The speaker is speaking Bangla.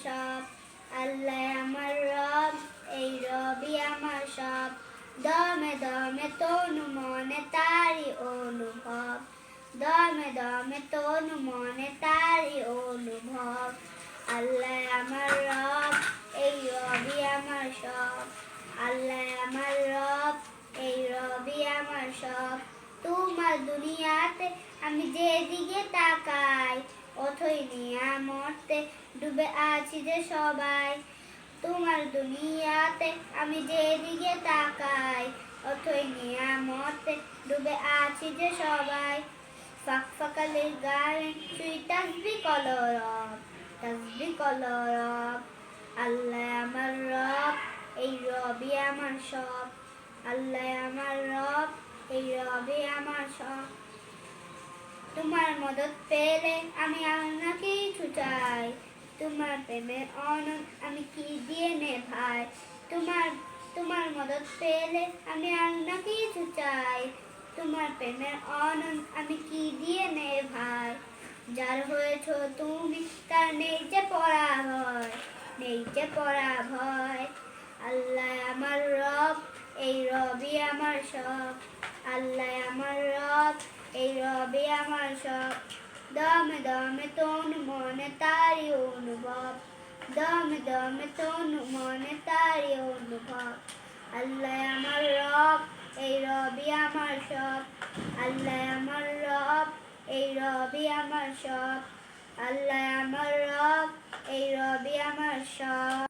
সব, আল্লাহ আমার রব, এই রবই আমার সব। দমে দমে তনু মনে তারি অনুভব, দমে দমে তনু মনে তারি অনুভব। আল্লাহ আমার রব, এই রবি আমার সব, আল্লাহ আমার রব, এই রবি আমার সব। তোমার দুনিয়াতে আমি যেদিকে তাকাই, অথই নিয়ামতে ডুবে আছি যে সবাই। তোমার দুনিয়াতে আমি যেদিকে তাকাই, অথই নিয়ামতে ডুবে আছি যে সবাই। ফাঁক ফাঁকালের গায়ে শুই তাসবিহ কলরব, তাসবিহ কলরব। আল্লাহ আমার রব, এই রবি আমার সব, আল্লাহ আমার রব, এই রবি আমার সব। তোমার মদত পেলে আমি আর না কিছু চাই, তোমার প্রেমের অনন্ত আমি কি দিয়ে নেভাই। তোমার তোমার মদত পেলে আমি আর না কিছু চাই, তোমার প্রেমের অনন্ত আমি কি দিয়ে নেভাই। যার হয়েছ তুমি তার নেই যে পরাভয়, নেই যে পরাভয়। আল্লাহ আমার রব, এই রবি আমার সব, আল্লাহ আমার রব, এই রবি আমার সব। দমে দমে তনু মনে তারি অনুভব, দমে দমে তনু মনে তারি অনুভব। আল্লাহ আমার রব, এই রবি আমার সব, আল্লাহ আমার রব, এই রবি আমার সব, আল্লাহ আমার রব, এই রবি আমার সব।